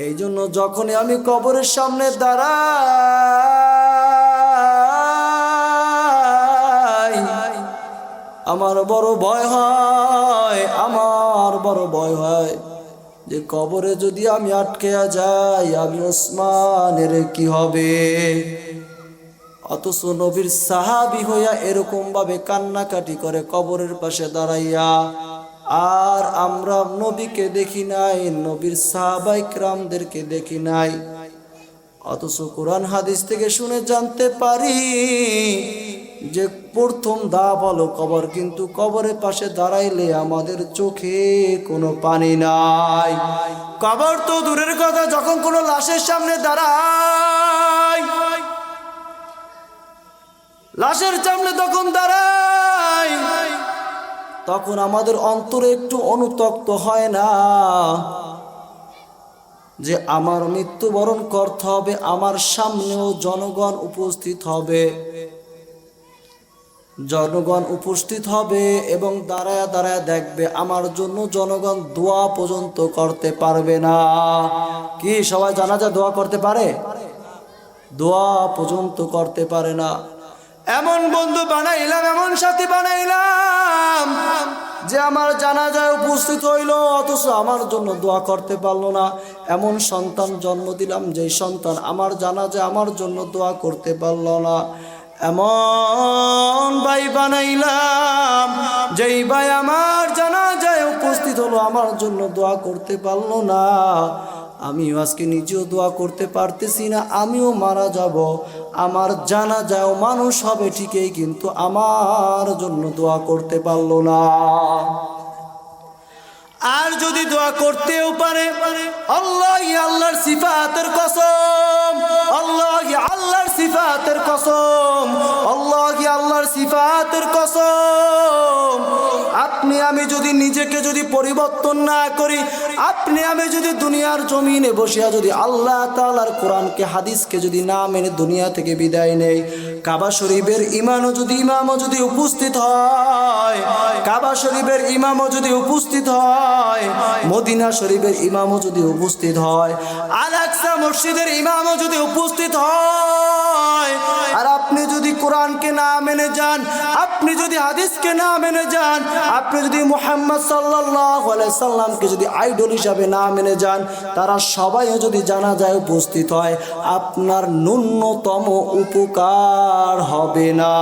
এই জন্য যখনই আমি কবরের সামনে দাঁড়াই আমার বড় ভয় হয় যে কবরে যদি আমি আটকে যাই আমি ওসমানের কি হবে। অথচ নবীর সাহাবী হইয়া এরকম ভাবে কান্নাকাটি করে কবরের পাশে দাঁড়াইয়া, আর আমরা নবীকে দেখি নাই, নবীর সাহাবায়ে কিরামদেরকে দেখি নাই। অথচ কোরআন হাদিস থেকে শুনে জানতে পারি যে প্রথম ধাপ হলো কবর, কিন্তু কবরের পাশে দাঁড়াইলে আমাদের চোখে কোনো পানি নাই। কবর তো দূরের কথা, যখন কোনো লাশের সামনে দাঁড়াই, লাশের সামনে তখন দাঁড়াই, তখন আমাদের অন্তরে একটু অনুতপ্ত হয় না যে আমার মৃত্যুবরণ করতে হবে, আমার সামনেও জনগণ উপস্থিত হবে, জনগণ উপস্থিত হবে এবং দাঁড়ায় দাঁড়ায় দেখবে আমার জন্য জনগণ দোয়া পর্যন্ত করতে পারবে না। কি সবাই জানাজা দোয়া করতে পারে? দোয়া পর্যন্ত করতে পারে না। এমন বন্ধু বানাইলাম, এমন সাথী বানাইলাম যে আমার জানাজায় উপস্থিত হইল অথচ আমার জন্য দোয়া করতে পারলো না। এমন সন্তান জন্ম দিলাম যে সন্তান আমার জানাজায় আমার জন্য দোয়া করতে পারলো না। এমন ভাই বানাইলাম যেই ভাই আমার জানাজায় উপস্থিত হলো আমার জন্য দোয়া করতে পারলো না। আমিও আজকে নিজেও দোয়া করতে পারতেছি না, আমিও মারা যাব, আমার জানাজায়ও মানুষ হবে ঠিকই, কিন্তু আমার জন্য দোয়া করতে পারলো না। আর যদি দোয়া করতেও পারে, আল্লাহর সিফাতের কসম, আল্লাহর সিফাতের কসম, আল্লাহর সিফাতের কসম, আপনি আমি যদি নিজেকে যদি পরিবর্তন না করি, আপনি আমি যদি দুনিয়ার জমিনে বসিয়া যদি আল্লাহ তাআলার কোরআনকে হাদিসকে যদি না মেনে দুনিয়া থেকে বিদায় নেই, কাবা শরীফের ইমামও যদি উপস্থিত হয়, কাবা শরীফের ইমামও যদি উপস্থিত হয়, মদিনা শরীফের ইমামও যদি উপস্থিত হয়, আল আকসা মসজিদের ইমামও যদি উপস্থিত হয়, আর আপনি যদি কোরআনকে না মেনে যান, আপনি যদি হাদিসকে না মেনে যান, আপনি যদি মুহাম্মদ সাল্লাল্লাহু আলাইহি সাল্লামকে যদি আইডল হিসাবে না মেনে যান, তারা সবাই যদি জানাজায় উপস্থিত হয়, আপনার ন্যূনতম উপকার হবে না।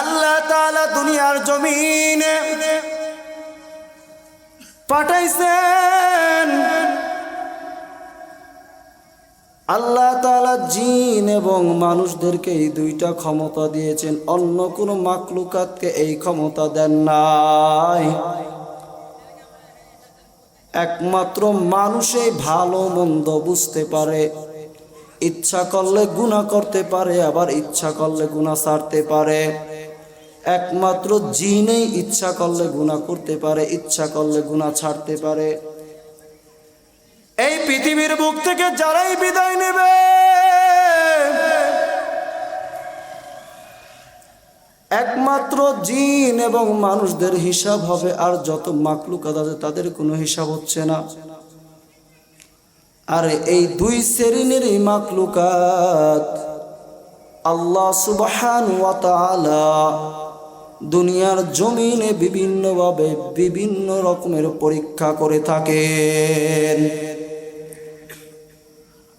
আল্লাহ তাআলা দুনিয়ার জমিনে পাঠাইছেন, আল্লাহ তাআলা জিন এবং মানুষদেরকে এই দুইটা ক্ষমতা দিয়েছেন, অন্য কোনো মাখলুকাতকে এই ক্ষমতা দেন নাই। একমাত্র মানুষই ভালো মন্দ বুঝতে পারে, ইচ্ছা করলে গুনাহ করতে পারে, আবার ইচ্ছা করলে গুনাহ ছাড়তে পারে। একমাত্র জিনেই ইচ্ছা করলে গুনাহ করতে পারে, ইচ্ছা করলে গুনাহ ছাড়তে পারে। এই পৃথিবীর বুক থেকে যারাই বিদায় নেবে, একমাত্র জিন এবং মানুষদের হিসাব হবে, আর যত মাখলুকাত আছে তাদের কোনো হিসাব হচ্ছে না। আর এই দুই শ্রেণীর মাখলুকাত আল্লাহ সুবহানাহু ওয়া তাআলা দুনিয়ার জমিনে বিভিন্নভাবে বিভিন্ন রকমের পরীক্ষা করে থাকেন।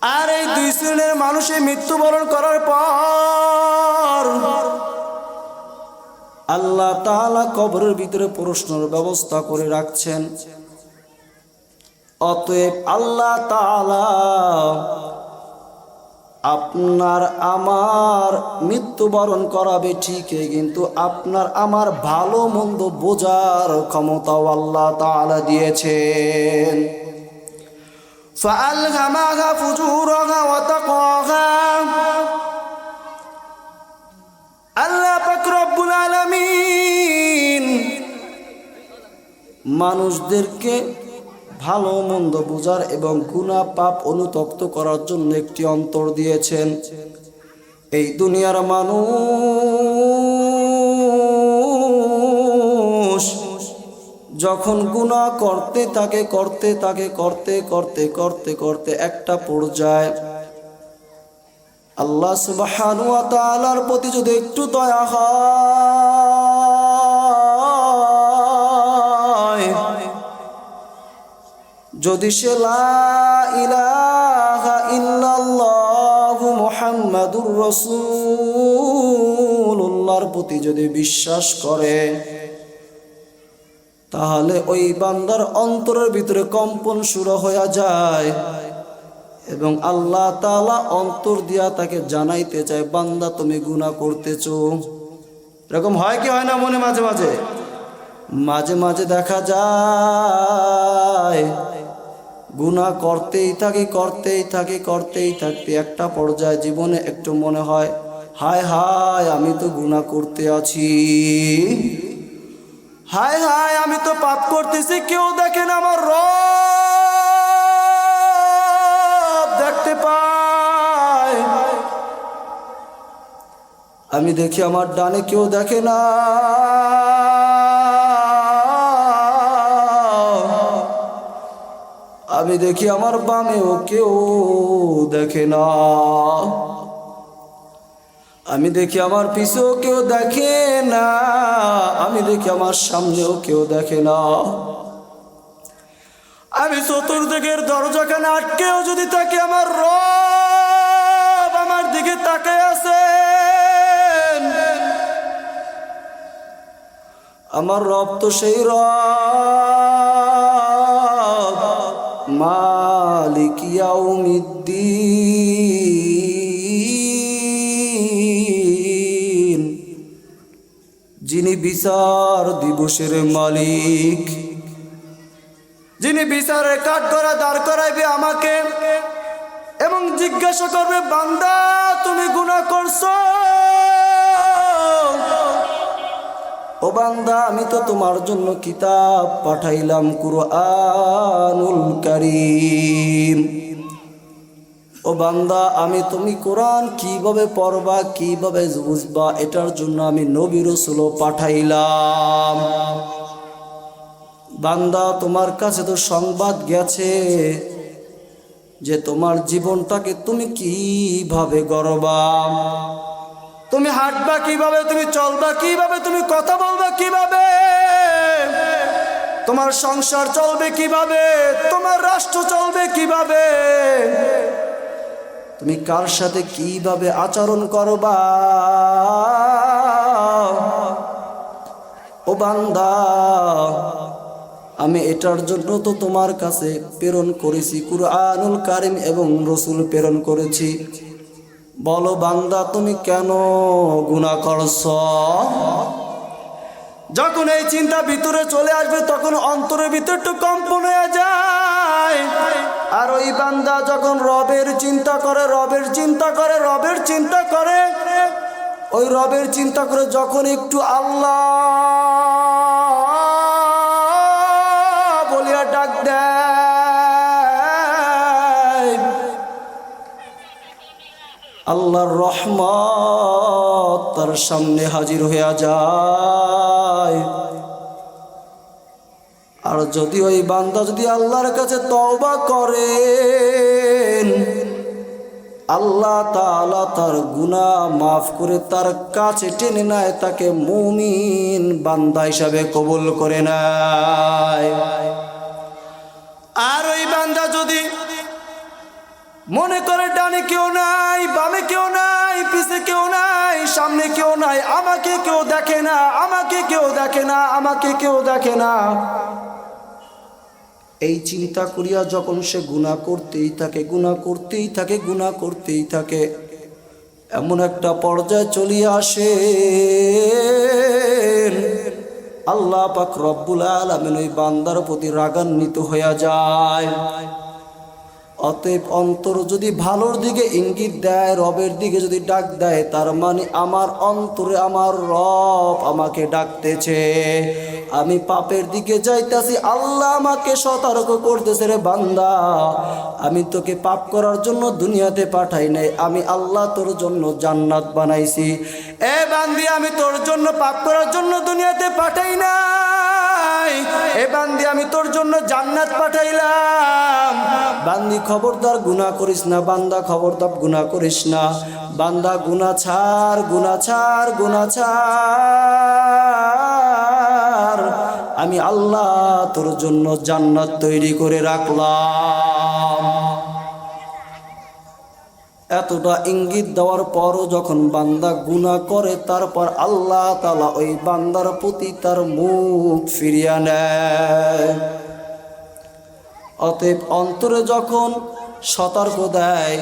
আর এই দুই শ্রেণীর মানুষের মৃত্যুবরণ করার পর আল্লাহ তাআলা কবরের ভিতরে প্রশ্নের ব্যবস্থা করে রাখছেন। অতএব আল্লাহ তাআলা আপনার আমার মৃত্যুবরণ করাবে ঠিকই, কিন্তু আপনার আমার ভালো মন্দ বোঝার ক্ষমতাও আল্লাহ তাআলা দিয়েছেন। فألهمها فجورها وتقواها, আল্লাহ পাক রব্বুল আলামিন মানুষদেরকে ভালো মন্দ বোঝার এবং গুনাহ পাপ অনুতপ্ত করার জন্য একটি অন্তর দিয়েছেন। এই দুনিয়ার মানুষ যখন গুনাহ করতে থাকে করতে একটা পর্যায়ে আল্লাহ সুবহানাহু ওয়া তাআলার প্রতি যদি একটু দয়া হয়, যদি সে লা ইলাহা ইল্লাল্লাহু মুহাম্মাদুর রাসূলুল্লাহর প্রতি যদি বিশ্বাস করে, তাহলে ওই বান্দার অন্তরের ভিতরে কম্পন শুরু হয়ে যায় এবং আল্লাহ তাআলা অন্তর দিয়া তাকে জানাইতে চায়, বান্দা তুমি গুনাহ করতেছো। এরকম হয় কি হয় না? মনে মাঝে মাঝে দেখা যায় গুনাহ করতেই থাকতে একটা পর্যায়ে জীবনে একটু মনে হয়, হায় হায় আমি তো গুনাহ করতে আছি, হায় হায় আমি তো পাপ করতেছি, কেউ দেখেন আমার রব দেখতে পায়। আমি দেখি আমার ডানে কেউ দেখে না, আমি দেখি আমার বামেও কেউ দেখে না, আমি দেখি আমার পিছেও কেউ দেখে না, আমি দেখি আমার সামনেও কেউ দেখে না। আমি চতুর্দিকের দরজাখানে আটকেও যদি থাকি, আমার রব আমার দিকে তাকায় আছেন। আমার রব তো সেই রব মালিক ইয়াউমিদ্দিন, যিনি বিচার দিবসের মালিক, যিনি বিচারের কাঠগড়া দাঁড় করাইবে আমাকে এবং জিজ্ঞাসা করবে, বান্দা তুমি গুনাহ করছো? ও বান্দা আমি তো তোমার জন্য কিতাব পাঠাইলাম, কুরআনুল কারীম। ও বান্দা তুমি কোরআন কিভাবে পড়বা, কিভাবে বুঝবা, এটার জন্য আমি নবী রাসূল পাঠাইলাম। বান্দা তোমার কাছে তো সংবাদ গেছে যে তোমার জীবনটাকে তুমি কিভাবে গড়বা, তুমি হাঁটবা কিভাবে, তুমি চলবা কিভাবে, তুমি কথা বলবা কিভাবে, তোমার সংসার চলবে কিভাবে, তোমার রাষ্ট্র চলবে কিভাবে, তুমি কার সাথে কিভাবে আচরণ করবা। ও বান্দা আমি এটার জন্য তো তোমার কাছে প্রেরণ করেছি কুরআনুল কারীম এবং রাসূল প্রেরণ করেছি। বলো বান্দা তুমি কেন গুনাহ করছো? যখন এই চিন্তা ভিতরে চলে আসবে তখন অন্তরের ভিতরে একটু কম্পন হয়ে যায়। আর ওই বান্দা যখন রবের চিন্তা করে ওই রবের চিন্তা করে যখন একটু আল্লাহ বলিয়া ডাক দেয়, আল্লাহর রহমত তার সামনে হাজির হয়ে যায়। আর যদি ওই বান্দা যদি আল্লাহর কাছে তওবা করেন, আল্লাহ তাআলা তার গুনাহ মাফ করে তার কাছে টেনে নেয়, তাকে মুমিন বান্দা হিসাবে কবুল করে নেয়। আর ওই বান্দা যদি মনে করে ডানে কেউ নাই, বামে কেউ নাই, পিছে কেউ নাই, সামনে কেউ নাই, আমাকে কেউ দেখে না, এই চিন্তা করিয়া যখন সে গুনাহ করতেই থাকে এমন একটা পর্যায়ে চলিয়া আসে আল্লাহ পাক রব্বুল আলামিন ওই বান্দার প্রতি রাগান্বিত হইয়া যায়। অতএব অন্তর যদি ভালোর দিকে ইঙ্গিত দেয়, রবের দিকে যদি ডাক দেয়, তার মানে আমার অন্তরে আমার রব আমাকে ডাকতেছে, আমি পাপের দিকে যাইতেছি, আল্লাহ আমাকে সতর্ক করতেছে, রে বান্দা আমি তোকে পাপ করার জন্য দুনিয়াতে পাঠাই নাই, আমি আল্লাহ তোর জন্য জান্নাত বানাইছি। এ বান্দি আমি তোর জন্য পাপ করার জন্য দুনিয়াতে পাঠাই নাই, এ বান্দি আমি তোর জন্য জান্নাত পাঠাইলাম। বান্দি খবরদার গুনাহ করিস না, বান্দা খবরদার গুনাহ করিস না, বান্দা গুনাহ ছাড়, গুনাহ ছাড়, গুনাহ ছাড়, আমি আল্লাহ তোর জন্য জান্নাত তৈরি করে রাখলাম। এতটা ইঙ্গিত দেওয়ার পরও যখন বান্দা গুনাহ করে, তারপর আল্লাহ তাআলা ওই বান্দার প্রতি তার মুখ ফিরিয়ে নেয়। অতএব অন্তরে যখন সতর্ক দেয়,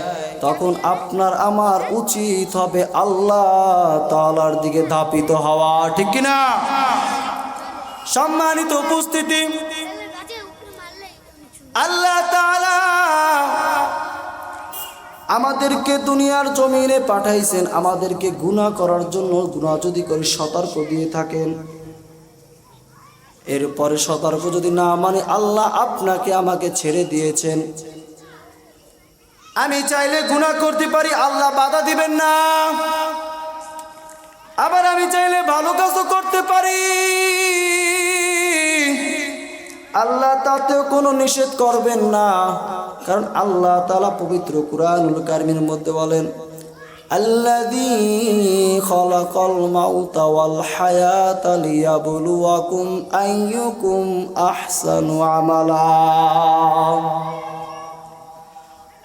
তখন আপনার আমার উচিত হবে আল্লাহ তাআলার দিকে ধাপিত হওয়া, ঠিক কিনা? সম্মানিত উপস্থিতি, আল্লাহ তাআলা আমাদেরকে দুনিয়ার জমিনে পাঠাইছেন আমাদেরকে গুনাহ করার জন্য। গুনাহ যদি করে সতর্ক দিয়ে থাকেন, এরপরে সতর্ক যদি না মানে আল্লাহ আপনাকে আমাকে ছেড়ে দিয়েছেন। আমি চাইলে গুনাহ করতে পারি, আল্লাহ বাধা দিবেন না। আবার আমি চাইলে ভালো কাজও করতে পারি, আল্লাহ তাতেও কোনো নিষেধ করবেন না। কারণ আল্লাহ তাআলা পবিত্র কুরআনুল কারীমের মধ্যে বলেন, আল্লাযী খালাকাল মাউতা ওয়াল হায়াতা লিয়াবলুয়াকুম আইয়ুকুম আহসানু আমালা।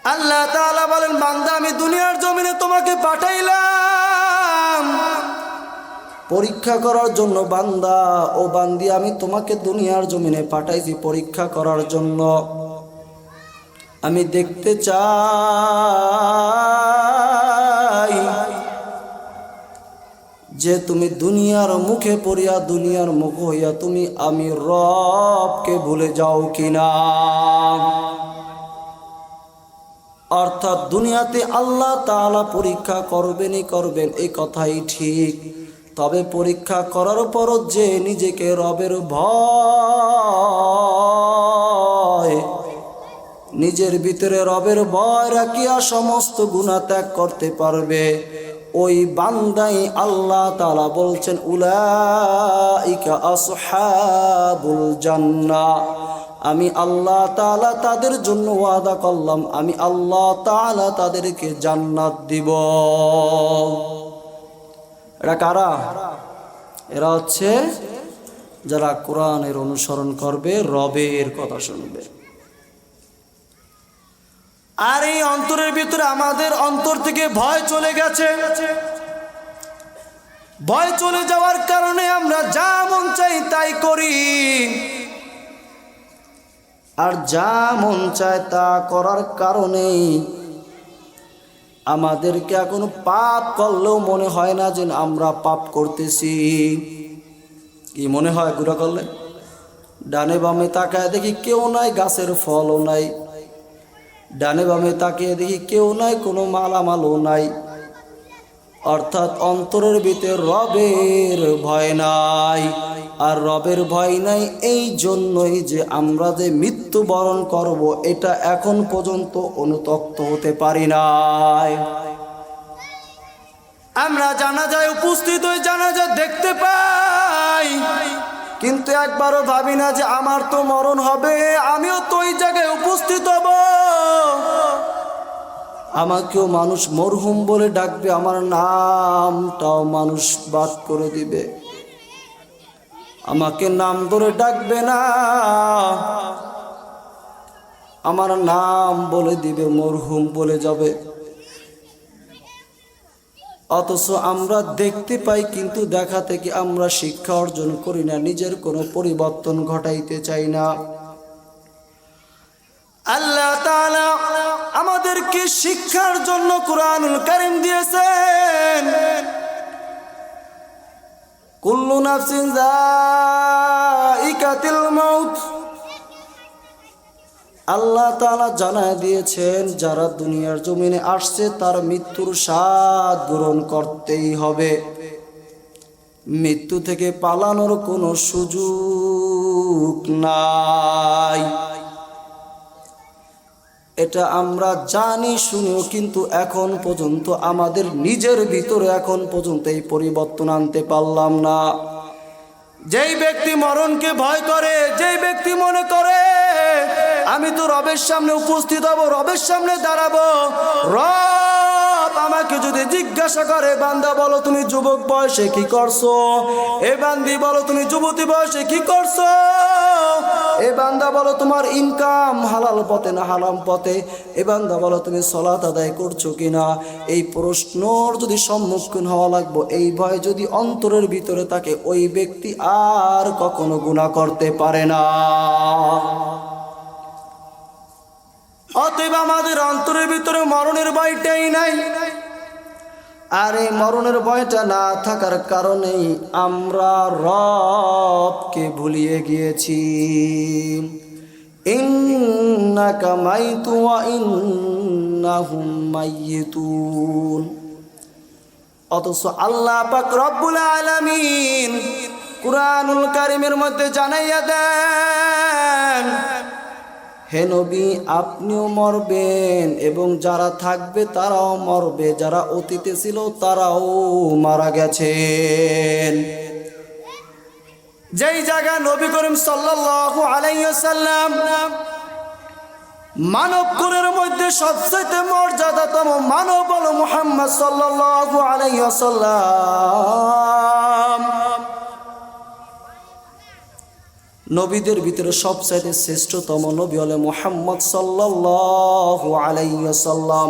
আল্লাহ তাআলা বলেন, বান্দা আমি দুনিয়ার জমিনে তোমাকে পাঠাইলাম পরীক্ষা করার জন্য। বান্দা ও বান্দি, আমি তোমাকে দুনিয়ার জমিনে পাঠাইছি পরীক্ষা করার জন্য। আমি দেখতে চাই যে তুমি দুনিয়ার মুখে পড়িয়া, দুনিয়ার মুখ হইয়া তুমি আমি রবকে ভুলে যাও কিনা। অর্থাৎ দুনিয়াতে আল্লাহ তাআলা পরীক্ষা করবেনই করবেন, এই কথাই ঠিক। তবে পরীক্ষা করার পরও যে নিজেকে রবের ভয়, নিজের ভিতরে রবের ভয় রাখিয়া সমস্ত গুনাহ ত্যাগ করতে পারবে, ওই বান্দাই আল্লাহ তাআলা বলছেন উলাইকা আসহাবুল জান্নাহ। আমি আল্লাহ তাআলা তাদের জন্য ওয়াদা করলাম, আমি আল্লাহ তাআলা তাদেরকে জান্নাত দিব। এরা কারা? এরা হচ্ছে যারা কোরআনের অনুসরণ করবে, রবের কথা শুনবে। আর এই অন্তরের ভিতরে আমাদের অন্তর থেকে ভয় চলে গেছে। ভয় চলে যাওয়ার কারণে আমরা যা মন চাই তাই করি, আর যা মন চায় তা করার কারণেই আমাদেরকে এখন পাপ করলেও মনে হয় না যে আমরা পাপ করতেছি। কি মনে হয়? গুনাহ করলে ডানে বামে তাকায় দেখি কেউ নাই, গাছের ফলও নাই। ডানে বামে তাকিয়ে দেখি কেউ নাই, কোনো মালামালও নাই। অর্থাৎ অন্তরের ভিতরে রবের ভয় নাই। আর রবের ভয় নাই এই জন্যই যে আমরা যে মৃত্যুবরণ করব এটা এখন পর্যন্ত অনুতপ্ত হতে পারি নাই। আমরা জানাজায় উপস্থিত হয়ে জানাজা দেখতে পাই, কিন্তু একবারও ভাবি না যে আমার তো মরণ হবে, আমিও তো ওই জায়গায় উপস্থিত হব। আমাকেও মানুষ মরহুম বলে ডাকবে, আমার নামটাও মানুষ বাদ করে দিবে। আমাকে নাম ধরে ডাকবে না, আমার নাম বলে দিবে, মরহুম বলে যাবে। অথচ আমরা দেখতে পাই, কিন্তু দেখা থেকে আমরা শিক্ষা অর্জন করি না, নিজের কোনো পরিবর্তন ঘটাইতে চাই না। আল্লাহ তাআলা আমাদেরকে শিক্ষার জন্য কুরআনুল কারীম দিয়েছেন। কুল্লু নাফসিন যায়িকাতুল মাউত। আল্লাহ তাআলা জানায় দিয়েছেন, যারা দুনিয়ার জমিনে আসছে তার মৃত্যুর স্বাদ গ্রহণ করতেই হবে। মৃত্যু থেকে পালানোর কোনো সুযোগ নাই। এটা আমরা জানি শুনেও কিন্তু এখন পর্যন্ত আমাদের নিজের ভিতরে এখন পর্যন্ত এই পরিবর্তন আনতে পারলাম না। যেই ব্যক্তি মরণকে ভয় করে, যেই ব্যক্তি মনে করে আমি তো রবের সামনে উপস্থিত হব, রবের সামনে দাঁড়াবো, রব আমাকে যদি জিজ্ঞাসা করে বান্দা বলো তুমি যুবক বয়সে কি করছো, এ বান্দি বলো তুমি যুবতী বয়সে কি করছো, এ বান্দা বলো তোমার ইনকাম হালাল পথে না হারাম পথে, এ বান্দা বলো তুমি সালাত আদায় করছো কিনা, এই প্রশ্নর যদি সম্মুখীন হওয়া লাগবো, এই ভয় যদি অন্তরের ভিতরে থাকে, ওই ব্যক্তি আর কখনো গুনাহ করতে পারে না। অতএব আমাদের অন্তরের ভিতরে মরণের ভয়টাই নাই। আর এই মরণের ভয়টা না থাকার কারণেই আমরা রবকে ভুলিয়ে গিয়েছি। ইন্নাকা মাইতু ওয়া ইন্নাহুম মাইয়িতুন। অথচ আল্লাহ পাক রব্বুল আলামিন কুরআনুল কারীমের মধ্যে জানাইয়া দেন, হে নবী আপনিও মরবেন এবং যারা থাকবে তারাও মরবে, যারা অতীতে ছিল তারাও মারা গেছেন। যেই জায়গায় নবী করিম সাল্লাল্লাহু আলাইহি ওয়াসাল্লাম মানব কুলের মধ্যে সবচেয়ে মর্যাদাতম মানব হলো মুহাম্মদ সাল্লাল্লাহু আলাইহি ওয়াসাল্লাম। নবীদের ভিতরে সবচাইতে শ্রেষ্ঠতম নবী হলো মুহাম্মদ সাল্লাল্লাহু আলাইহি ওয়াসাল্লাম।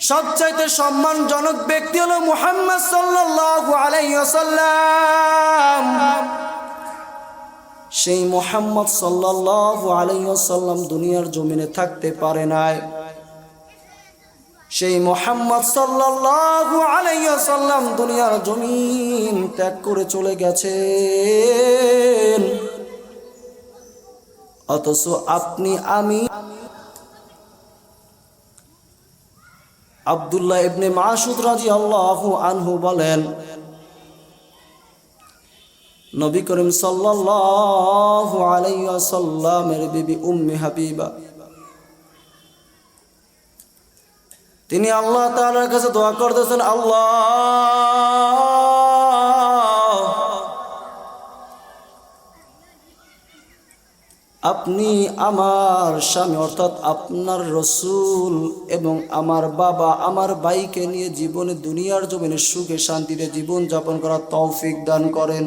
সবচাইতে সম্মানজনক ব্যক্তি হলো মুহাম্মদ সাল্লাল্লাহু আলাইহি ওয়াসাল্লাম। সেই মুহাম্মদ সাল্লাল্লাহু আলাইহি ওয়াসাল্লাম দুনিয়ার জমিনে থাকতে পারে নাই। সেই মুহাম্মদ সাল্লাল্লাহু আলাইহি ওয়াসাল্লাম দুনিয়ার জমিন ত্যাগ করে চলে গেছেন। অথচ আপনি আমি আব্দুল্লাহ ইবনে মাসউদ রাদিয়াল্লাহু আনহু বলেন, নবী করিম সাল্লাল্লাহু আলাইহি ওয়াসাল্লামের বিবি উম্মে হাবিবা তিনি আল্লাহ তাআলার কাছে দোয়া করতেছেন, আল্লাহ আপনি আমার স্বামী অর্থাৎ আপনার রাসূল এবং আমার বাবা আমার ভাইকে নিয়ে জীবনে দুনিয়ার জমিনে সুখে শান্তিতে জীবন যাপন করার তৌফিক দান করেন।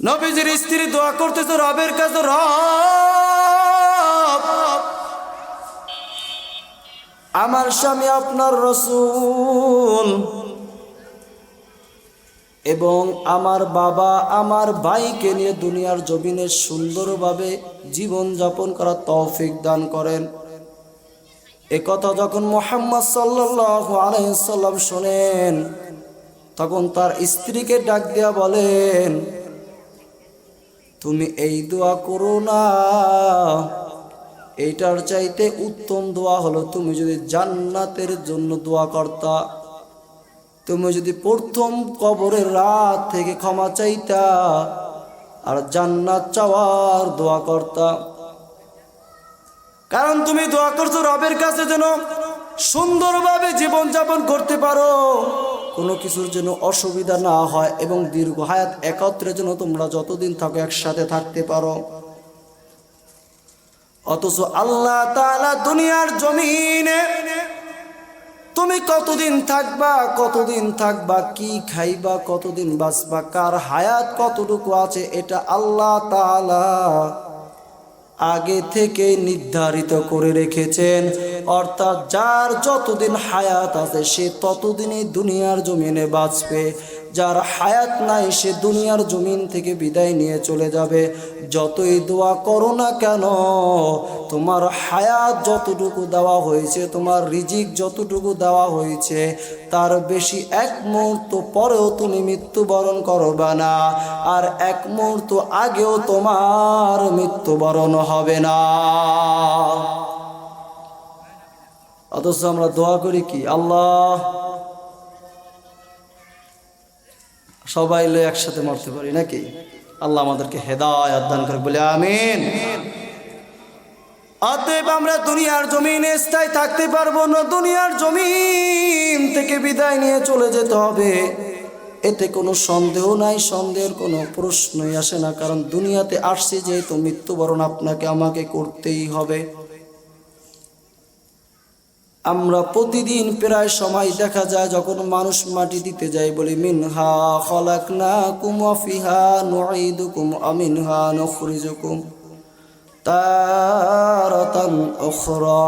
নবীজির স্ত্রী দোয়া করতেছে রবের কাছে, রব আমার স্বামী আপনার রাসূল এবং আমার বাবা আমার ভাইকে নিয়ে দুনিয়ার জমিনে সুন্দরভাবে জীবন যাপন করার তৌফিক দান করেন। একথা যখন মুহাম্মদ সাল্লাল্লাহু আলাইহি ওয়াসাল্লাম শুনেন, তখন তার স্ত্রীকে ডাক দিয়া বলেন, তুমি এই দোয়া করো না, এইটার চাইতে উত্তম দোয়া হলো তুমি যদি জান্নাতের জন্য দোয়া করতা, তুমি যদি প্রথম কবরের রাত থেকে ক্ষমা চাইতা আর জান্নাত চাওয়ার দোয়া করতা। কারণ তুমি দোয়া করছো রবের কাছে যেন সুন্দরভাবে জীবন যাপন করতে পারো, কোনো কিছুর যেন অসুবিধা না হয় এবং দীর্ঘ হায়াত একত্রে যেন তোমরা যতদিন থাকো একসাথে থাকতে পারো। অথচ আল্লাহ তাআলা দুনিয়ার জমিনে তুমি কতদিন থাকবা, কি খাইবা, কতদিন বাঁচবা, কার হায়াত কতটুকু আছে, এটা আল্লাহ তাআলা আগে থেকে নির্ধারিত করে রেখেছেন। অর্থাৎ যার যতদিন হায়াত আছে সে ততদিনই দুনিয়ার জমিনে বাঁচবে, যার হায়াত নাই সে দুনিয়ার জমিন থেকে বিদায় নিয়ে চলে যাবে। যতই দোয়া করো না কেন, তোমার হায়াত যতটুকু দেওয়া হয়েছে, তোমার রিজিক যতটুকু দেওয়া হয়েছে, তার বেশি এক মুহূর্ত পরেও তুমি মৃত্যুবরণ করবে না, আর এক মুহূর্ত আগেও তোমার মৃত্যুবরণ হবে না। অথচ আমরা দোয়া করি কি, আল্লাহ সবাই লো একসাথে মরতে পারি নাকি? আল্লাহ আমাদেরকে হেদায়েত দান করে বলে আমিন। অতএব আমরা দুনিয়ার জমিনে স্থায়ী থাকতে পারবো না, দুনিয়ার জমিন থেকে বিদায় নিয়ে চলে যেতে হবে, এতে কোনো সন্দেহ নাই, সন্দেহের কোনো প্রশ্নই আসে না। কারণ দুনিয়াতে আসছে যেহেতু মৃত্যুবরণ আপনাকে আমাকে করতেই হবে। আমরা প্রতিদিন প্রায় সময় দেখা যায় যখন মানুষ মাটি দিতে যায় বলি মিনহা খলাকনাকুম ওয়া ফিহা নুঈদুকুম ওয়া মিনহা নুখরিজুকুম তারাতান উখরা।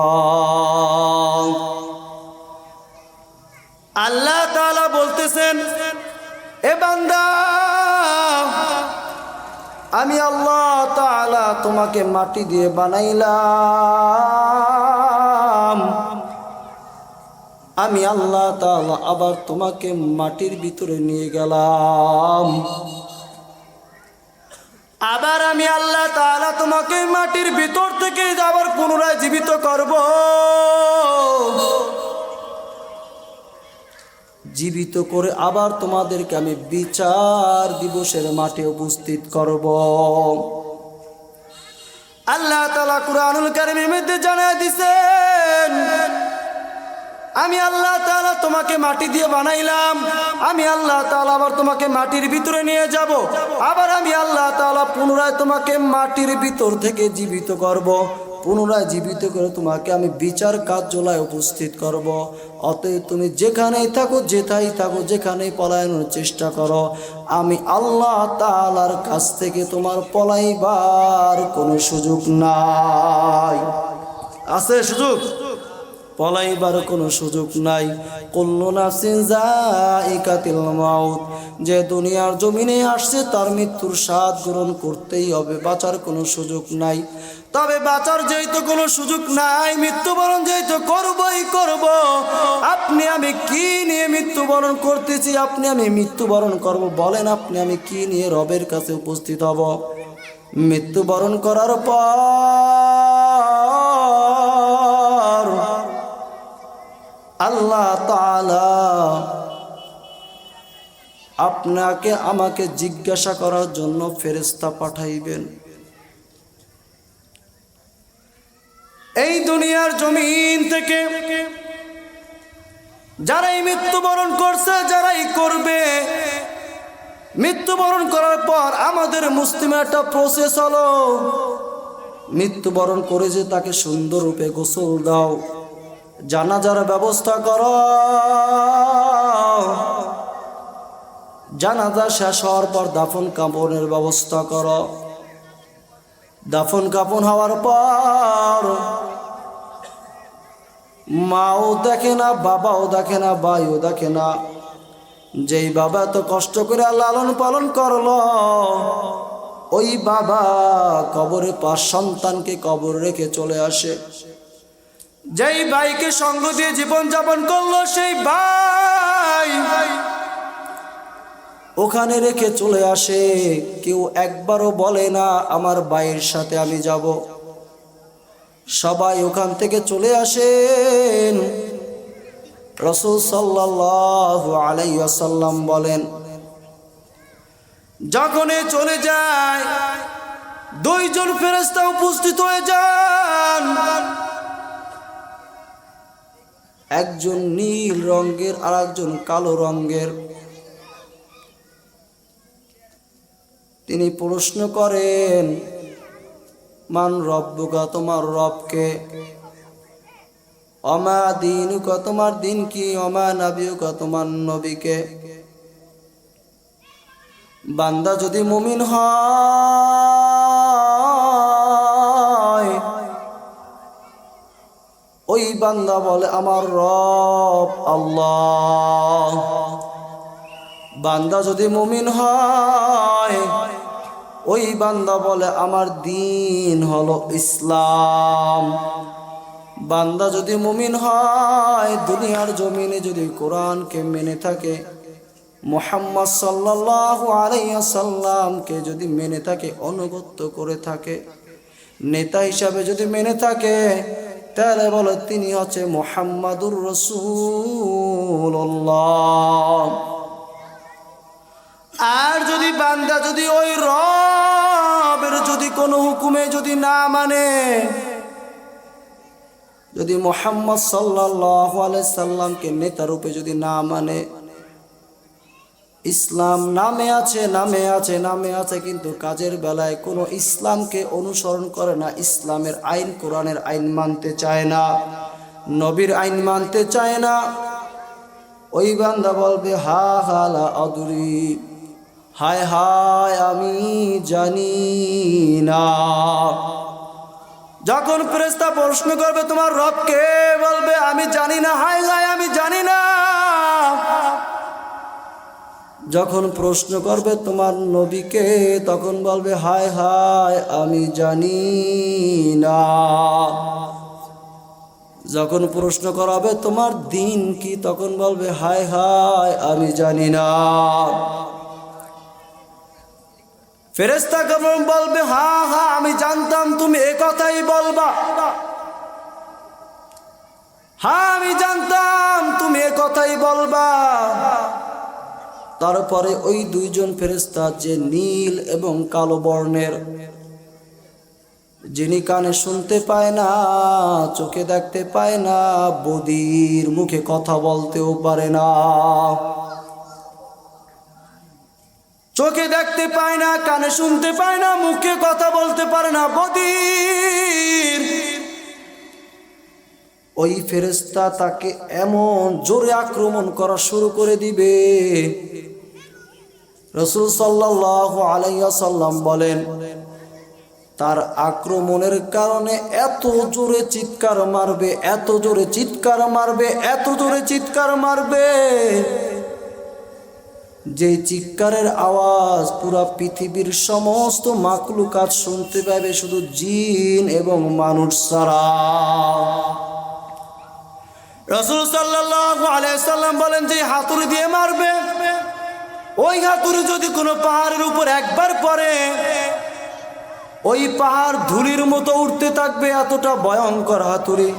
আল্লাহ তাআলা বলতেছেন, এ বান্দা, আমি আল্লাহ তাআলা তোমাকে মাটি দিয়ে বানাইলাম, আমি আল্লাহ তাআলা আবার তোমাকে মাটির ভিতরে নিয়ে গেলাম, আবার আমি আল্লাহ তাআলা তোমাকে মাটির ভিতর থেকে আবার পুনরায় জীবিত করব, জীবিত করে আবার তোমাদেরকে আমি বিচার দিবসের মাঠে উপস্থিত করব। আল্লাহ তাআলা কুরআনুল কারীমের মধ্যে জানায় দিয়েছেন, আমি আল্লাহ তাআলা তোমাকে মাটি দিয়ে বানাইলাম, আমি আল্লাহ তাআলা আবার তোমাকে মাটির ভিতরে নিয়ে যাব, আবার আমি আল্লাহ তাআলা পুনরায় তোমাকে মাটির ভিতর থেকে জীবিত করব, পুনরায় জীবিত করে তোমাকে আমি বিচার কার্যালয়ে উপস্থিত করব। অতএব তুমি যেখানেই থাকো, যেথায় থাকো, যেখানেই পলায়নের চেষ্টা করো, আমি আল্লাহ তাআলার কাছ থেকে তোমার পলাইবার কোনো সুযোগ নাই। আছে সুযোগ? পলাইবার কোনো সুযোগ নাই। কুল্লু নাফসিন যায়িকাতুল মাউত, যে দুনিয়ার জমিনে আসছে তার মৃত্যুর স্বাদ গ্রহণ করতেই হবে, বাঁচার কোনো সুযোগ নাই। তবে বাঁচার যেহেতু কোনো সুযোগ নাই, মৃত্যুবরণ যেহেতু করবই করব, আপনি আমি কি নিয়ে মৃত্যুবরণ করতেছি, আপনি আমি মৃত্যুবরণ করব, বলেন আপনি আমি কি নিয়ে রবের কাছে উপস্থিত হব? মৃত্যুবরণ করার পর আল্লাহ তাআলা আপনাকে আমাকে জিজ্ঞাসা করার জন্য ফেরেশতা পাঠাইবেন। এই দুনিয়ার জমিন থেকে যারাই মৃত্যুবরণ করছে, যারাই করবে, মৃত্যুবরণ করার পর আমাদের মুসলিমের একটা প্রসেস হলো, মৃত্যুবরণ করে যে তাকে সুন্দর রূপে গোসল দাও, জানাজার ব্যবস্থা করো, জানাজা শেষ হওয়ার পর দাফন কাফনের ব্যবস্থা করো, দাফন কাফন হওয়ার পর মাও দেখে না, বাবাও দেখে না, ভাইও দেখে না, যেই বাবা তো কষ্ট করে লালন পালন করলো, ওই বাবা কবরে পাঁচ সন্তানকে কবর রেখে চলে আসে। যেই ভাইকে সঙ্গ দিয়ে জীবন যাপন করলো, সেই ভাই ওখানে রেখে চলে আসে। কেউ একবারও বলে না আমার ভাইয়ের সাথে আমি যাব। সবাই ওখান থেকে চলে আসেন। রাসূল সাল্লাল্লাহু আলাইহি ওয়াসাল্লাম বলেন, যখনই চলে যায় দুইজন ফেরেশতা উপস্থিত হয়ে যান, একজন নীল রঙের আর একজন কালো রঙের। তিনি প্রশ্ন করেন, মান রব্বুকা, তোমার রবকে? অমা দীনুকা, তোমার দিন কি? অমা নবিয়ুকা, তোমার নবীকে? বান্দা যদি মুমিন হয়, ওই বান্দা বলে আমার রব আল্লাহ। বান্দা যদি মুমিন হয়, ওই বান্দা বলে আমার দিন হলো ইসলাম। বান্দা যদি মুমিন হয়, দুনিয়ার জমিনে যদি কোরআনকে মেনে থাকে, মুহাম্মদ সাল্লাল্লাহু আলাইহি ওয়াসাল্লামকে যদি মেনে থাকে, অনুগত করে থাকে, নেতা হিসাবে যদি মেনে থাকে, তাহলে বলে তিনি হচ্ছে মুহাম্মাদুর রাসূলুল্লাহ। আর যদি বান্দা যদি ওই রবের যদি কোনো হুকুমে যদি না মানে, যদি মুহাম্মদ সাল্লাল্লাহু আলাইহি সাল্লামকে নেতা রূপে যদি না মানে, ইসলাম নামে আছে কিন্তু কাজের বেলায় কোনো ইসলামকে অনুসরণ করে না, ইসলামের আইন কোরআনের আইন মানতে চায় না, নবীর আইন মানতে চায় না, ওই বান্দা বলবে হা হা লা আদরি, হায় হায় আমি জানি না। যখন ফেরেশতা প্রশ্ন করবে তোমার রবকে, বলবে আমি জানি না, হায় হায় আমি জানি না। যখন প্রশ্ন করবে তোমার নবীকে, তখন বলবে হায় হায় আমি জানি না। যখন প্রশ্ন করাবে তোমার দিন কি, তখন বলবে হায় হায় আমি জানি না। ফেরেশতা কেমন বলবে হ্যাঁ হ্যাঁ আমি জানতাম তুমি এ কথাই বলবা, হ্যাঁ আমি জানতাম তুমি এ কথাই বলবা। তারপরে ওই দুইজন ফেরেশতা যে নীল এবং কালো বর্ণের, যিনি কানে শুনতে পায় না, চোখে দেখতে পায় না, বদির মুখে কথা বলতেও পারে না, চোখে দেখতে পায় না, কানে শুনতে পায় না, মুখে কথা বলতে পারে না, বদির, ওই ফেরেশতা তাকে এমন জোরে আক্রমণ করা শুরু করে দিবে। রাসূল সাল্লাল্লাহু আলাইহি ওয়াসাল্লাম বলেন, তার আক্রমণের কারণে এত জোরে চিৎকার মারবে, এত জোরে চিৎকার মারবে, এত জোরে চিৎকার মারবে, যে চিৎকারের আওয়াজ পুরা পৃথিবীর সমস্ত মাখলুকাত শুনতে পাবে, শুধু জিন এবং মানুষ ছাড়া। রাসূল সাল্লাল্লাহু আলাইহি সাল্লাম বলেন, যে হাতুড়ি দিয়ে মারবে, ওই হাতুড়ি যদি কোনো পাহাড়ের উপর একবার পড়ে, ওই পাহাড় ধুলির মতো উঠতে থাকবে, এতটা ভয়ঙ্কর হাতুড়ি।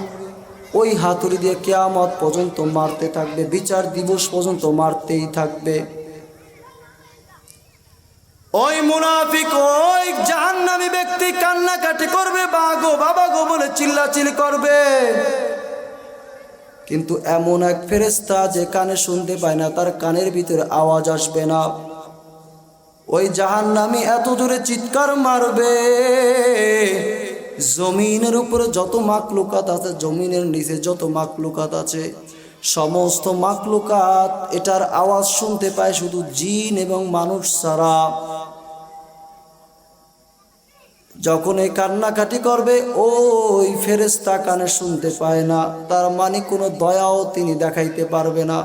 ওই হাতুড়ি দিয়ে কিয়ামত পর্যন্ত মারতে থাকবে, বিচার দিবস পর্যন্ত মারতেই থাকবে। ওই মুনাফিক, ওই জাহান্নামী ব্যক্তি কান্নাকাটি করবে, বাগো বাবা গো বলে চিল্লাচিল্লি করবে। কিন্তু এমন এক ফেরেশতা যে কানে শুনতে পায় না, তার কানের ভিতরে আওয়াজ আসবে না, ওই জাহান্নামী এত জোরে চিৎকার মারবে, জমিনের উপরে যত মাখলুকাত আছে, জমিনের নিচে যত মাখলুকাত আছে, সমস্ত মাখলুকাত এটার আওয়াজ শুনতে পায়, শুধু জিন এবং মানুষ ছাড়া। যখন এই কান্নাকাটি করবে, ওই ফেরেশতা কানে শুনতে পায় না, তার মানে কোনো দয়াও তিনি দেখাইতে পারবে না।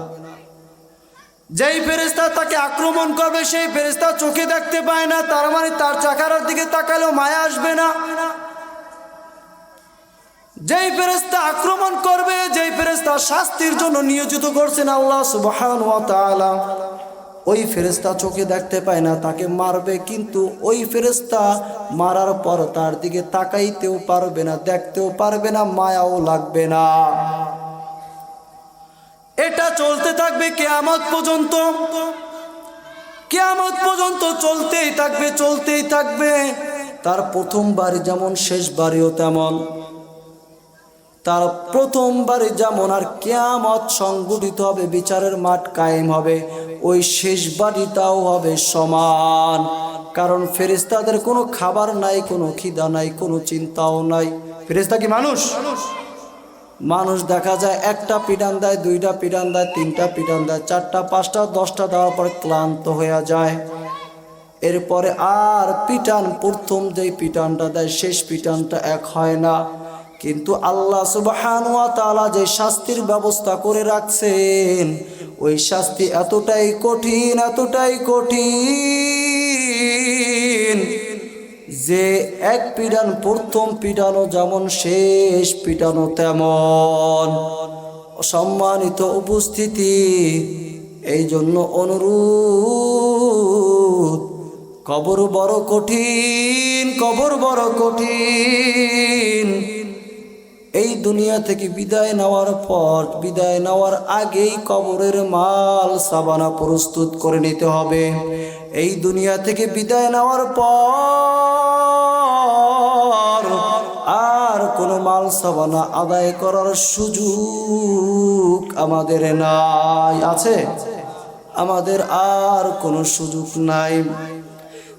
যেই ফেরেশতা তাকে আক্রমণ করবে, সেই ফেরেশতা চোখে দেখতে পায় না, তার মানে তার চেহারার দিকে তাকালেও মায়া আসবে না। যেই ফেরেশতা আক্রমণ করবে, যেই ফেরেশতা শাস্তির জন্য নিয়োজিত করছেন আল্লাহ সুবহানাহু ওয়া তাআলা, ওই ফেরেশতা চোখে দেখতে পায় না, তাকে মারবে, কিন্তু ওই ফেরেশতা মারার পর তার দিকে তাকাইতেও পারবে না, দেখতেও পারবে না, মায়াও লাগবে না। এটা চলতে থাকবে কিয়ামত পর্যন্ত, কিয়ামত পর্যন্ত চলতেই থাকবে, চলতেই থাকবে। তার প্রথমবারই যেমন শেষবারও তেমন, তার প্রথমবারে যেমন আর কিয়ামত সংগঠিত হবে, বিচারের মাঠ কায়েম হবে, ওই শেষ বাড়িটাও হবে সমান। কারণ ফেরেশতাদের কোনো খাবার নাই, কোনো খিদা নাই, কোনো চিন্তাও নাই। ফেরেশতা কি মানুষ? মানুষ দেখা যায় একটা পিটান দেয়, দুইটা পিটান দেয়, তিনটা পিটান দেয়, চারটা, পাঁচটা, 10টা দেওয়ার পর ক্লান্ত হয়ে যায়। এরপরে আর পিটান, প্রথম যেই পিটানটা দেয়, শেষ পিটানটা এক হয় না। কিন্তু আল্লাহ সুবহানাহু ওয়া তাআলা যে শাস্তির ব্যবস্থা করে রাখছেন, ওই শাস্তি এতটাই কঠিন, এতটাই কঠিন যে এক পিটান প্রথম পিটানো যেমন, শেষ পিটানো তেমন। সম্মানিত উপস্থিতি, এই জন্য অনুরোধ, কবর বড় কঠিন, কবর বড় কঠিন। এই দুনিয়া থেকে বিদায় নেওয়ার পর, বিদায় নেওয়ার আগেই কবরের মাল সাবানা প্রস্তুত করে নিতে হবে। এই দুনিয়া থেকে বিদায় নেওয়ার পর আর কোনো মাল সাবানা আদায় করার সুযোগ আমাদের নাই। আছে? আমাদের আর কোনো সুযোগ নাই।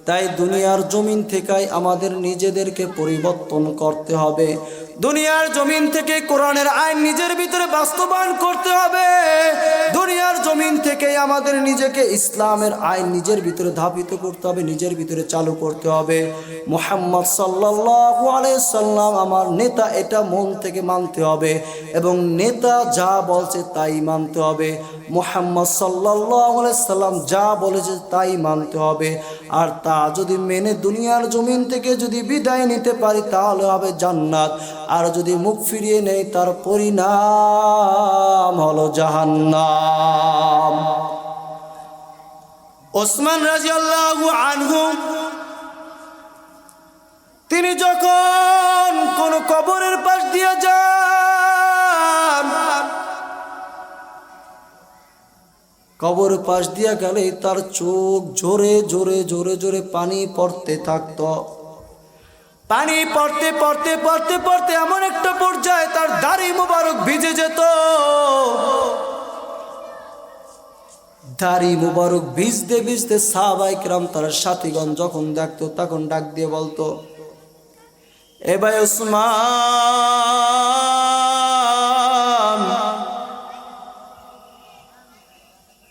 তাই দুনিয়ার জমিন থেকে আমাদের নিজেদেরকে পরিবর্তন করতে হবে। দুনিয়ার জমিন থেকে কোরআনের আইন নিজের ভিতরে বাস্তবায়ন করতে হবে। দুনিয়ার জমিন থেকে আমাদের নিজেকে ইসলামের আইন নিজের ভিতরে ধাবিত করতে হবে, নিজের ভিতরে চালু করতে হবে। মুহাম্মদ সাল্লাল্লাহু আলাইহি সাল্লাম আমার নেতা, এটা মন থেকে মানতে হবে এবং নেতা যা বলছে তাই মানতে হবে। মুহাম্মদ সাল্লাল্লাহু আলাইহি সাল্লাম যা বলেছে তাই মানতে হবে। আর তা যদি মেনে দুনিয়ার জমিন থেকে যদি বিদায় নিতে পারি তাহলে হবে জান্নাত। আর যদি মুখ ফিরিয়ে নেই তার পরিণাম হলো জাহান্নাম। ওসমান রাদিয়াল্লাহু আনহু তিনি যখন কোন কবরের পাশ দিয়ে যান, কবর পাশ দিয়া গেলে তার চোখ জোরে জোরে জোরে জোরে পানি পড়তে থাকতো। পানি পড়তে পড়তে পড়তে পড়তে এমন একটা পর্যায়ে তার দাড়ি মুবারক ভিজে যেত। দাড়ি মুবারক ভিজতে ভিজতে সাহাবায়ে কেরাম তার সাথীগণ যখন দেখতো তখন ডাক দিয়ে বলতো, এ ভাই ওসমান,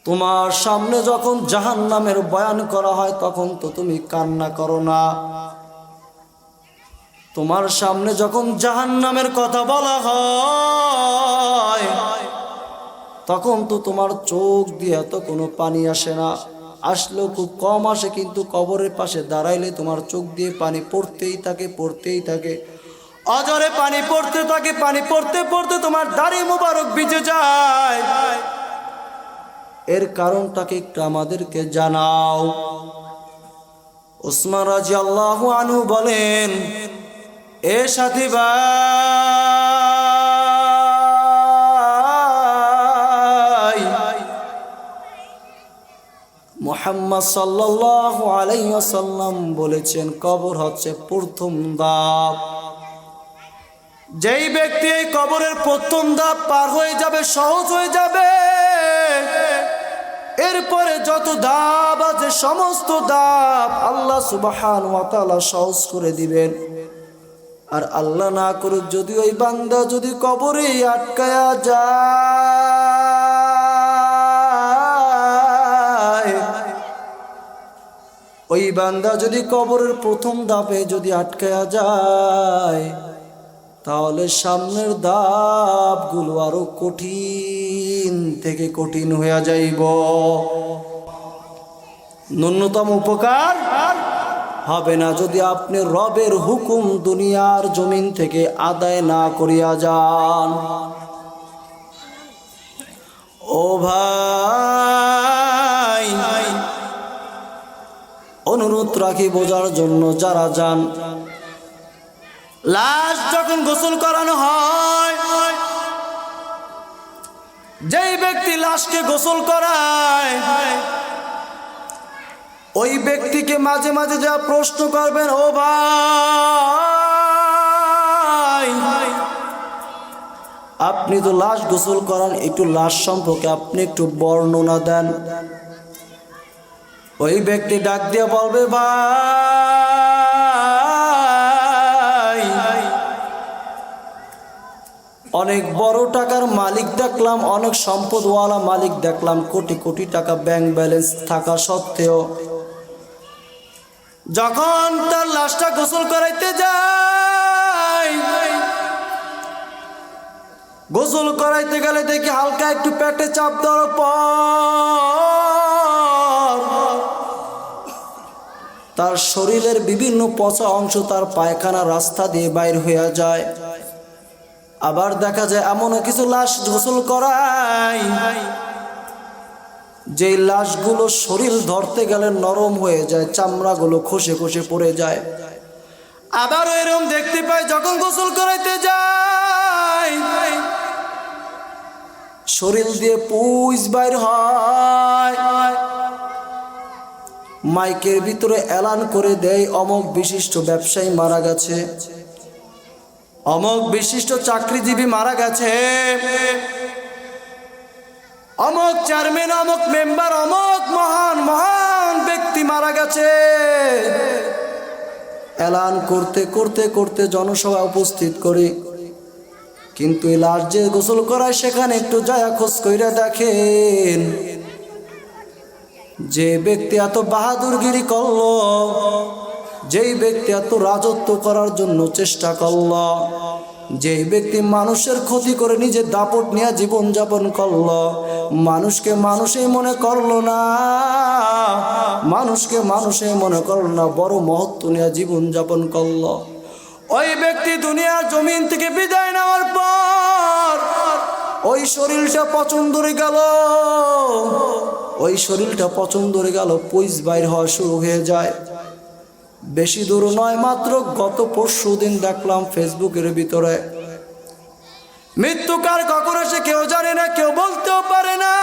তোমার সামনে যখন জাহান্নামের বয়ান করা হয় তখন তো তুমি কান্না করো না। তোমার সামনে যখন জাহান্নামের কথা বলা হয় তখন তো তোমার চোখ দিয়ে তো কোনো পানি আসে না, আসলেও খুব কম আসে, কিন্তু কবরের পাশে দাঁড়াইলে তোমার চোখ দিয়ে পানি পড়তেই থাকে পড়তেই থাকে, অজরে পানি পড়তে থাকে। পানি পড়তে পড়তে তোমার দাড়ি মুবারক ভিজে যায়। এর কারণটাকে একটু আমাদেরকে জানাও। ওসমান রাদিয়াল্লাহু আনহু বলেন, এ সাথী ভাই, মুহাম্মদ সাল্লাল্লাহু আলাইহি ওয়াসাল্লাম বলেছেন কবর হচ্ছে প্রথম ধাপ। যেই ব্যক্তি এই কবরের প্রথম ধাপ পার হয়ে যাবে, সহজ হয়ে যাবে, এরপরে যত ধাপ আছে সমস্ত ধাপ আল্লাহ সুবহানাহু ওয়া তাআলা সহজ করে দিবেন। আর আল্লাহ না করুক যদি ওই বান্দা যদি কবরে আটকায়া যায়, ওই বান্দা যদি কবরের প্রথম ধাপে যদি আটকায়া যায় তাহলে সামনের ধাপগুলো আরো কঠিন থেকে কঠিন হয়ে যাইব। ন্যূনতম উপকার হবে না যদি আপনি রবের হুকুম দুনিয়ার জমিন থেকে আদায় না করিয়া যান। ও ভাই, অনুরোধ রাখি বোঝার জন্য যারা যান, লাশ যখন গোসল করানো হয়, যেই ব্যক্তি লাশকে গোসল করায় ওই ব্যক্তিকে মাঝে মাঝে যা প্রশ্ন করবেন, ও ভাই আপনি তো লাশ গোসল করান, একটু লাশ সম্পর্কে আপনি একটু বর্ণনা দেন। ওই ব্যক্তি ডাক দিয়ে বলবে, ভাই অনেক বড় টাকার মালিক দেখলাম, অনেক সম্পদওয়ালা মালিক দেখলাম, কোটি কোটি টাকা ব্যাংক ব্যালেন্স থাকা সত্ত্বেও যখন তার লাশটা গোসল করাইতে যায়, গোসল করাইতে গেলে দেখি হালকা একটু পেটে চাপ দেওয়ার পর তার শরীরের বিভিন্ন পচা অংশ তার পায়খানা রাস্তা দিয়ে বাইর হয়ে যায়। আবার দেখা যায় এমনও কিছু লাশ গোসল করায় যে লাশগুলো শরীর ধরতে গেলে নরম হয়ে যায়, চামড়াগুলো খসে খসে পড়ে যায়। আবারও এরকম দেখতে পাই যখন গোসল করাইতে যায় শরীর দিয়ে পুঁজ বাইর হয়, মাইকের ভিতরে এলান করে দেয় অমুক বিশিষ্ট ব্যবসায়ী মারা গেছে, অমুক বিশিষ্ট চাকরিজীবী মারা গেছে, অমুক চেয়ারম্যান, অমুক মেম্বার, অমুক মহান মহান ব্যক্তি মারা গেছে। এলান করতে করতে করতে জনসভা উপস্থিত করি, কিন্তু এই লাশ যে গোসল করায় সেখানে একটু যায়া খোঁজ কইরা দেখেন, যে ব্যক্তি এত বাহাদুরগিরি করল, যেই ব্যক্তি এত রাজত্ব করার জন্য চেষ্টা করল, যেই ব্যক্তি মানুষের ক্ষতি করে নিজের দাপট নিয়ে জীবন যাপন করল, মানুষকে মানুষই মনে করলো না, মানুষকে মানুষই মনে করলো না, বড় মহত্ব নিয়ে জীবন যাপন করল। ওই ব্যক্তি দুনিয়ার জমিন থেকে বিদায় নেওয়ার পর ওই শরীরটা পছন্দ হয়ে গেল, ওই শরীরটা পছন্দ হয়ে গেল, পয়স বাইর হওয়া শুরু হয়ে যায়। বেশি দূর নয়, মাত্র গত পরশু দিন দেখলাম ফেসবুকের ভিতরে, মৃত্যু কার কখন আসে কেউ জানে না, কেউ বলতেও পারে না,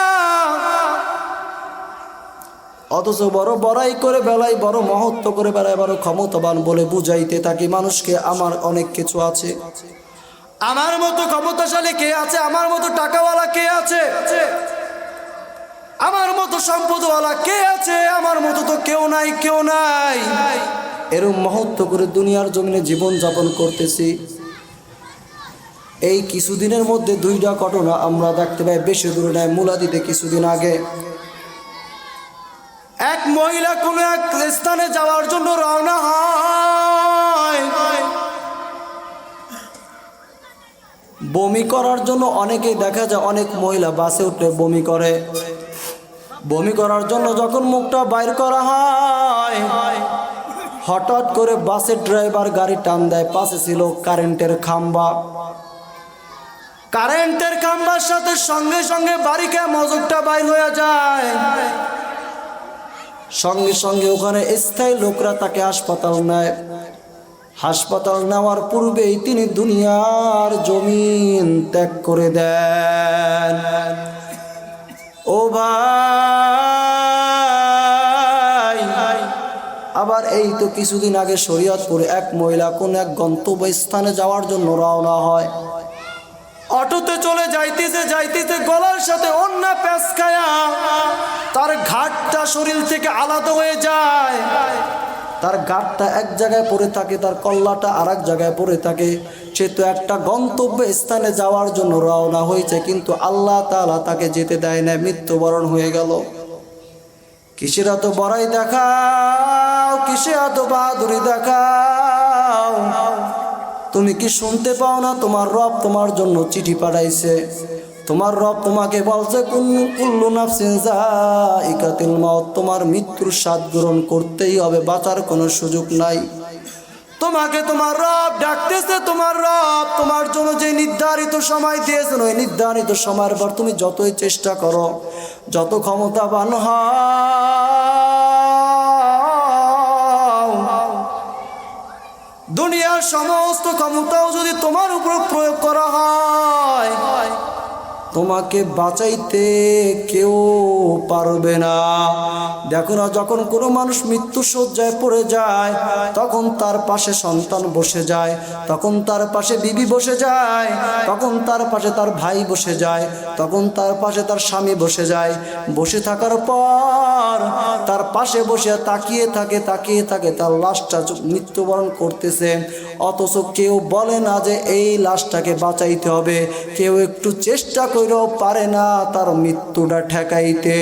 অথচ বড় বড়াই করে বেলায়, বড় মহত্ব করে বেলায়, বড় ক্ষমতাবান বলে বুঝাইতে থাকি মানুষকে আমার অনেক কিছু আছে, আমার মতো ক্ষমতাশালী কে আছে, আমার মতো টাকাওয়ালা কে আছে, আমার মতো সম্পদওয়ালা কে আছে, আমার মতো তো কেউ নাই, কেউ নাই। এরকম মহত্ব করে দুনিয়ার জমিনে জীবন যাপন করতেছি। এই কিছুদিনের মধ্যে দুইটা ঘটনা আমরা দেখতে পাই, বেশি দূরে নয়, মুলাদিতে কিছুদিন আগে এক মহিলা কোনো এক স্থানে যাওয়ার জন্য রওনা হয়, বমি করার জন্য। অনেকেই দেখা যায় অনেক মহিলা বাসে উঠলে বমি করে, বমি করার জন্য যখন মুখটা বাইর করা হয়, হঠাৎ করে বাসের ড্রাইভার গাড়ি টান দেয়, পাশে ছিল কারেন্টের খাম্বা, কারেন্টের খাম্বার সাথে সঙ্গে সঙ্গে বাড়ি খেয়ে মজকটা বাইর হয়ে যায়। সঙ্গে সঙ্গে ওখানে স্থায়ী লোকরা তাকে হাসপাতাল নেয়। হাসপাতাল নেওয়ার পূর্বেই তিনি দুনিয়ার জমিন ত্যাগ করে দেন। ও ভাই, আবার এই তো কিছুদিন আগে শরীয়তপুরে এক মহিলা কোন এক গন্তব্যস্থানে যাওয়ার জন্য রওনা হয়, অটোতে চলে যাইতেছে যাইতেছে গলার সাথে অন্য প্যাঁচ খায়া তার ঘাটটা শরীর থেকে আলাদা হয়ে যায়, তার ঘাটটা এক জায়গায় পড়ে থাকে, তার কল্লাটা আর এক জায়গায় পড়ে থাকে। সে তো একটা গন্তব্য স্থানে যাওয়ার জন্য রওনা হয়েছে, কিন্তু আল্লাহ তাআলা তাকে যেতে দেয় না, মৃত্যুবরণ হয়ে গেল। কিসের এত বড়াই দেখাও, কিসের এত বাহাদুরি দেখাও? তুমি কি শুনতে পাও না তোমার রব তোমার জন্য চিঠি পাঠাইছে? তোমার রব তোমাকে বলছে কুল্লু নাফসিন যায়িকাতুল মাউত, তোমার মৃত্যুর স্বাদ গ্রহণ করতেই হবে, বাঁচার কোনো সুযোগ নাই। তোমাকে তোমার রব ডাকতেছে, তোমার রব তোমার জন্য যে নির্ধারিত সময় দিয়েছেন, ওই নির্ধারিত সময়ের পর তুমি যতই চেষ্টা করো, যত ক্ষমতাবান হও, দুনিয়ার সমস্ত ক্ষমতাও যদি তোমার উপর প্রয়োগ করা হয়, তোমাকে বাঁচাইতে কেউ পারবে না। দেখো না, যখন কোনো মানুষ মৃত্যু শয্যায় পড়ে যায়, তখন তার পাশে সন্তান বসে যায়, তখন তার পাশে বিবি বসে যায়, তখন তার পাশে তার ভাই বসে যায়, তখন তার পাশে তার স্বামী বসে যায়। বসে থাকার পর তার পাশে বসে তাকিয়ে থাকে তাকিয়ে থাকে, তার লাশটা মৃত্যুবরণ করতেছে, অথচ কেউ বলে না যে এই লাশটাকে বাঁচাইতে হবে, কেউ একটু চেষ্টা করেও পারে না তার মৃত্যুটা ঠেকাইতে।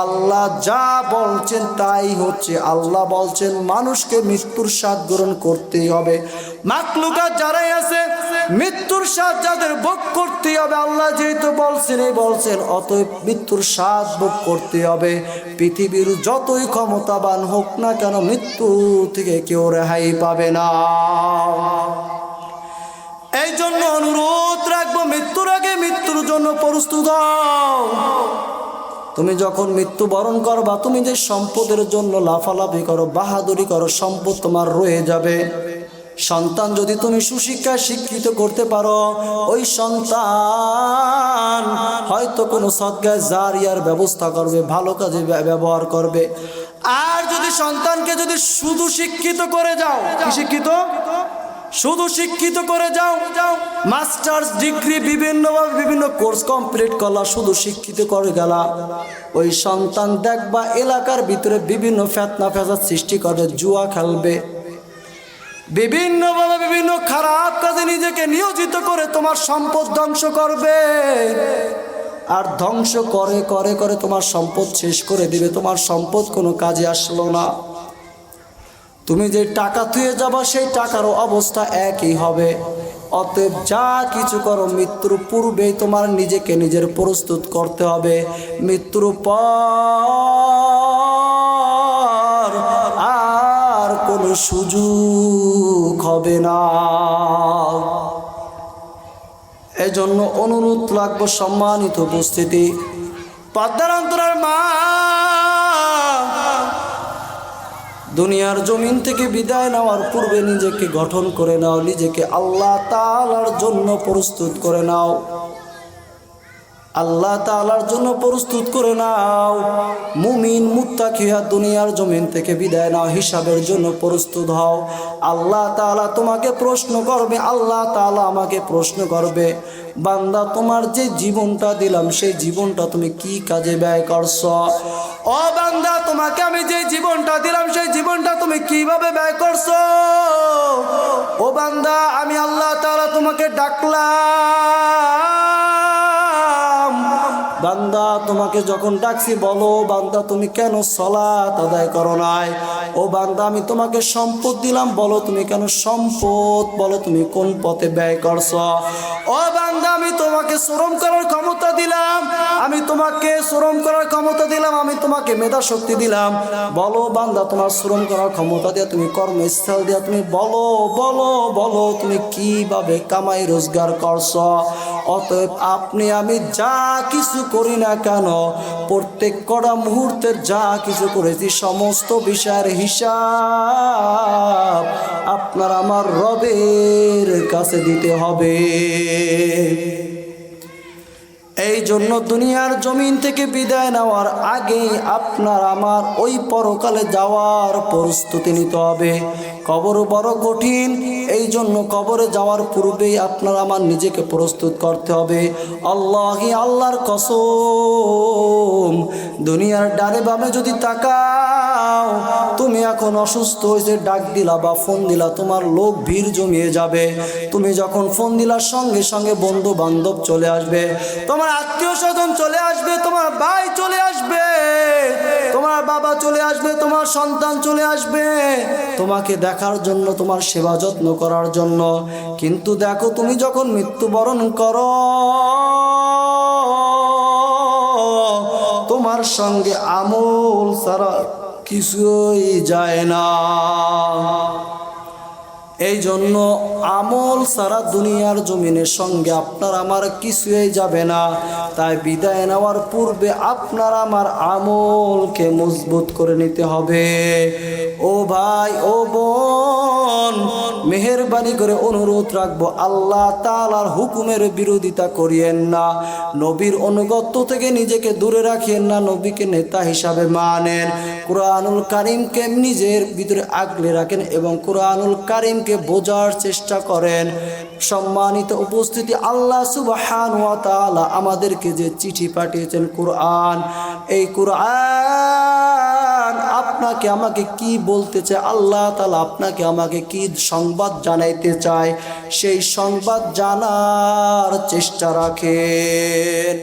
আল্লাহ যা বলছেন তাই হচ্ছে। আল্লাহ বলছেন মানুষকে মৃত্যুর স্বাদ গ্রহণ করতেই হবে। মাখলুকাত যারাই আছে মৃত্যুর স্বাদ যাদের ভোগ করতে হবে, আল্লাহ যেহেতু বলছেন এই বলছেন, অতএব মৃত্যুর স্বাদ ভোগ করতে হবে। পৃথিবীর যতই ক্ষমতাবান হোক না কেন, মৃত্যু থেকে কেউ রেহাই পাবে না। এই জন্য অনুরোধ রাখবো, মৃত্যুর আগে মৃত্যুর জন্য প্রস্তুত হও। তুমি যখন মৃত্যুবরণ করবা, তুমি যে সম্পদের জন্য লাফালাফি করো, বাহাদুরি করো, সম্পদ তোমার রয়ে যাবে। সন্তান যদি তুমি সুশিক্ষায় শিক্ষিত করতে পারো, ওই সন্তান হয়তো কোনো সদকায়ে জারিয়ার ব্যবস্থা করবে, ভালো কাজে ব্যবহার করবে। আর যদি সন্তানকে যদি শুধু শিক্ষিত করে যাও, কি শিক্ষিত? শুধু শিক্ষিত করে যাও, মাস্টার্স ডিগ্রি বিভিন্নভাবে বিভিন্ন কোর্স কমপ্লিট করলা, শুধু শিক্ষিত করে গেলা, ওই সন্তান দেখবা এলাকার ভিতরে বিভিন্ন ফেতনা ফেসাদ সৃষ্টি করবে, জুয়া খেলবে, বিভিন্নভাবে বিভিন্ন খারাপ কাজে নিজেকে নিয়োজিত করে তোমার সম্পদ ধ্বংস করবে। আর ধ্বংস করে করে করে তোমার সম্পদ শেষ করে দিবে, তোমার সম্পদ কোনো কাজে আসলো না। তুমি যে টাকা থুয়ে যাবা সেই টাকারও অবস্থা একই হবে। অতএব যা কিছু করো মৃত্যুর পূর্বেই তোমার নিজেকে নিজের প্রস্তুত করতে হবে। মৃত্যুর পর আর কোনো সুযোগ হবে না। এজন্য অনুরোধ রাখবো সম্মানিত উপস্থিতি, পর্দার অন্তরার মা, দুনিয়ার জমিন থেকে বিদায় নেওয়ার পূর্বে নিজেকে গঠন করে নাও, নিজেকে আল্লাহ তাআলার জন্য প্রস্তুত করে নাও, আল্লাহ তাআলার জন্য প্রস্তুত করে নাও। মুমিন মুত্তাকিয়া দুনিয়ার জমিন থেকে বিদায় নাও, হিসাবের জন্য প্রস্তুত হও। আল্লাহ তাআলা তোমাকে প্রশ্ন করবে, আল্লাহ তাআলা আমাকে প্রশ্ন করবে, বান্দা তোমার যে জীবনটা দিলাম সেই জীবনটা তুমি কি কাজে ব্যয় করছো? ও বান্দা, তোমাকে আমি যে জীবনটা দিলাম সেই জীবনটা তুমি কিভাবে ব্যয় করছো? ও বান্দা, আমি আল্লাহ তাআলা তোমাকে ডাকলাম, বান্দা তোমাকে যখন ডাকছি বলো বান্দা তুমি কেন সালাত আদায় করো নাই? ও বান্দা, আমি তোমাকে সম্পদ দিলাম, বলো তুমি কেন সম্পদ, বলো তুমি কোন পথে ব্যয় করছো? ও বান্দা, আমি তোমাকে শ্রম করার ক্ষমতা দিলাম, আমি তোমাকে শ্রম করার ক্ষমতা দিলাম, আমি তোমাকে মেধা শক্তি দিলাম, বলো বান্দা তোমার শ্রম করার ক্ষমতা দিয়ে তুমি কর্মস্থল দিয়ে তুমি বলো বলো বলো তুমি কিভাবে কামাই রোজগার করছো? অতএব আপনি আমি যা কিছু করি না কেন, প্রত্যেক কটা মুহূর্তে যা কিছু করেছি সমস্ত বিষয়ের হিসাব আপনার আমার রবের কাছে দিতে হবে। এই জন্য দুনিয়ার জমিন থেকে বিদায় নেওয়ার আগে আপনার আমার ওই পরকালে যাওয়ার প্রস্তুতি নিতে হবে। কবর বড় কঠিন, এই জন্য কবরে যাওয়ার পূর্বেই আপনার আমার নিজেকে প্রস্তুত করতে হবে। আল্লাহর কসম, দুনিয়ার ডানে বামে যদি তাকাও, তুমি এখন অসুস্থ হয়েছে ডাক দিলা বা ফোন দিলা, তোমার লোক ভিড় জমিয়ে যাবে। তুমি যখন ফোন দিলার সঙ্গে সঙ্গে বন্ধু বান্ধব চলে আসবে, তোমার আত্মীয় স্বজন চলে আসবে, তোমার ভাই চলে আসবে, তোমার বাবা চলে আসবে, তোমার সন্তান চলে আসবে তোমাকে দেখার জন্য, তোমার সেবা যত্ন করার জন্য। কিন্তু দেখো, তুমি যখন মৃত্যুবরণ করো তোমার সঙ্গে আমল ছাড়া কিছুই যায় না। এই জন্য আমল সারা দুনিয়ার জমিনের সঙ্গে আপনার আমার কিছুই যাবে না। তাই বিদায় নেওয়ার পূর্বে আপনার আমার আমলকে মজবুত করে নিতে হবে। ও ভাই ও বোন, মেহেরবানি করে অনুরোধ রাখবো, আল্লাহ তাআলার হুকুমের বিরোধিতা করিয়েন না, নবীর অনুগত্য থেকে নিজেকে দূরে রাখিয়েন না, নবীকে নেতা হিসাবে মানেন, কুরআনুল কারীমকে নিজের ভিতরে আগলে রাখেন এবং কুরআনুল কারীমকে বোঝার চেষ্টা করেন। সম্মানিত উপস্থিতি, আল্লাহ সুবহানাহু ওয়া তাআলা আমাদেরকে যে চিঠি পাঠিয়েছেন কুরআন, এই কুরআন আপনাকে আমাকে কি বলতে চায়, আল্লাহ তাআলা আপনাকে আমাকে কি সংবাদ জানাইতে চায়, সেই সংবাদ জানার চেষ্টা রাখেন।